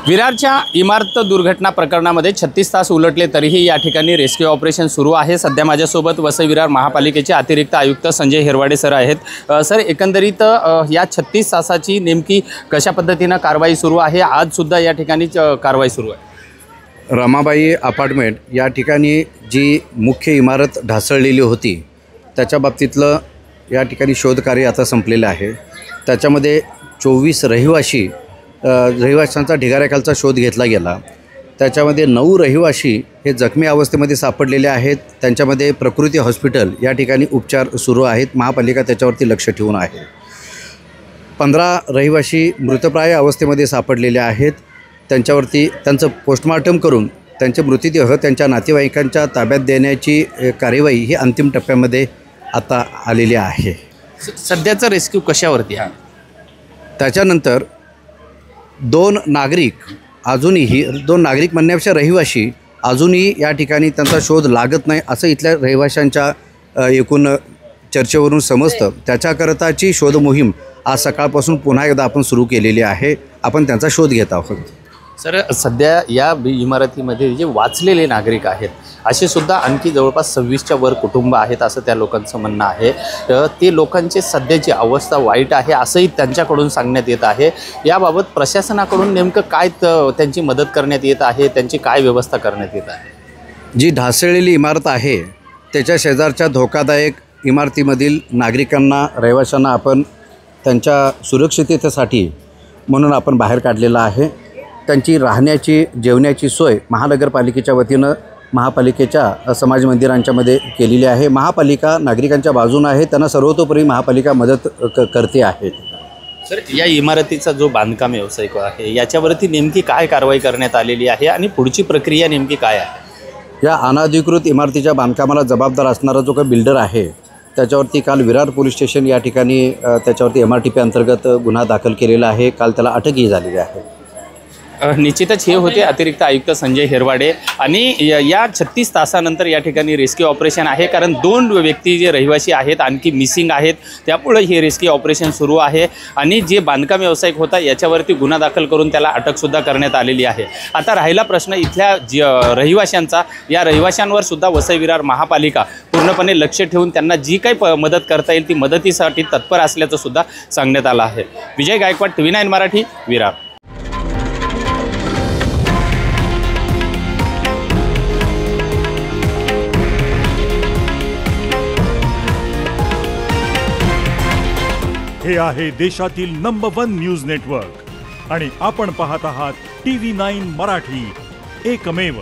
विरारच्या इमारत दुर्घटना प्रकरणामध्ये 36 तास उलटले तरीही या ठिकाणी रेस्क्यू ऑपरेशन सुरू आहे। सध्या माझ्यासोबत वसई विरार महापालिकेचे अतिरिक्त आयुक्त संजय हिरवाडे सर आहेत। सर, एकंदरीत या 36 तासाची नेमकी कशा पद्धतीने कारवाई सुरू आहे? आज सुद्धा या ठिकाणी कारवाई सुरू आहे। रमाबाई अपार्टमेंट या ठिकाणी जी मुख्य इमारत ढासळलेली होती त्याच्या बाबतीतलं या ठिकाणी शोधकार्य आता संपलेलं आहे। त्याच्यामध्ये 24 रहिवाशांचा ढिगाऱ्याखालचा शोध घेतला गेला। त्याच्यामध्ये 9 रहिवाशी हे जखमी अवस्थेमध्ये सापडलेले आहेत। त्यांच्यामध्ये प्रकृती हॉस्पिटल या ठिकाणी उपचार सुरू आहेत। महापालिका त्याच्यावरती लक्ष ठेवून आहे। 15 रहिवाशी मृतप्राय अवस्थेमध्ये सापडलेले आहेत। त्यांचं पोस्टमार्टम करून त्यांचे मृतदेह त्यांच्या नातेवाईकांच्या ताब्यात देण्याची कार्यवाही ही अंतिम टप्प्यामध्ये आता आलेली आहे। सध्याचं रेस्क्यू कशावरती आहे? त्याच्यानंतर 2 नागरिक म्हणण्यापेक्षा रहिवाशी अजूनही या ठिकाणी त्यांचा शोध लागत नाही असं इथल्या रहिवाशांच्या एकूण चर्चेवरून समजतं। त्याच्याकरताची शोध मोहीम आज सकाळपासून पुन्हा एकदा आपण सुरू केलेली आहे। आपण त्यांचा शोध घेत आहोत। सर, सध्या या इमारतीमध्ये जे वाचलेले नागरिक आहेत असे सुद्धा आणखी जवळपास 26च्या वर कुटुंब आहेत असं त्या लोकांचं म्हणणं आहे। ते लोकांची सध्याची अवस्था वाईट आहे असंही त्यांच्याकडून सांगण्यात येत आहे। याबाबत प्रशासनाकडून नेमकं काय त्यांची मदत करण्यात येत आहे? त्यांची काय व्यवस्था करण्यात येत आहे? जी ढासळलेली इमारत आहे त्याच्या शेजारच्या धोकादायक इमारतीमधील नागरिकांना रहिवाशांना आपण त्यांच्या सुरक्षिततेसाठी म्हणून आपण बाहेर काढलेलं आहे। त्यांची राहण्याची जेवण्याची सोय महानगरपालिकेच्या वतीनं महापालिकेच्या समाज मंदिरांच्यामध्ये केलेली आहे। महापालिका नागरिकांच्या बाजूने आहे। त्यांना सर्वतोपरी महापालिका मदत करते आहे। सर, या इमारतीचा जो बांधकाम व्यावसायिक आहे याच्यावरती नेमकी काय कारवाई करण्यात आलेली आहे आणि पुढची प्रक्रिया नेमकी काय आहे? या अनधिकृत इमारतीच्या बांधकामाला जबाबदार असणारा जो काही बिल्डर आहे त्याच्यावरती काल विरार पोलीस स्टेशन या ठिकाणी त्याच्यावरती MRTP अंतर्गत गुन्हा दाखल केलेला आहे। काल त्याला अटकही झालेली आहे। निश्चितच हे होते अतिरिक्त आयुक्त संजय हिरवाडे। आणि या 36 तासानंतर या ठिकाणी रेस्क्यू ऑपरेशन आहे, कारण 2 व्यक्ती जे रहिवासी आहेत आणखी मिसिंग आहेत, त्यामुळे हे रेस्क्यू ऑपरेशन सुरू आहे। आणि जे बांधकाम व्यावसायिक होता याच्यावरती गुन्हा दाखल करून त्याला अटकसुद्धा करण्यात आलेली आहे। आता राहिला प्रश्न इथल्या रहिवाशांचा। या रहिवाशांवर सुद्धा वसई विरार महापालिका पूर्णपणे लक्ष ठेवून त्यांना जी काही मदत करता येईल ती मदतीसाठी तत्पर असल्याचं सुद्धा सांगण्यात आलं आहे। विजय गायकवाड, TV9 मराठी, विरार। हे आहे देशातील नंबर 1 न्यूज नेटवर्क आणि आपण पाहत आहात TV9 मराठी, एकमेव।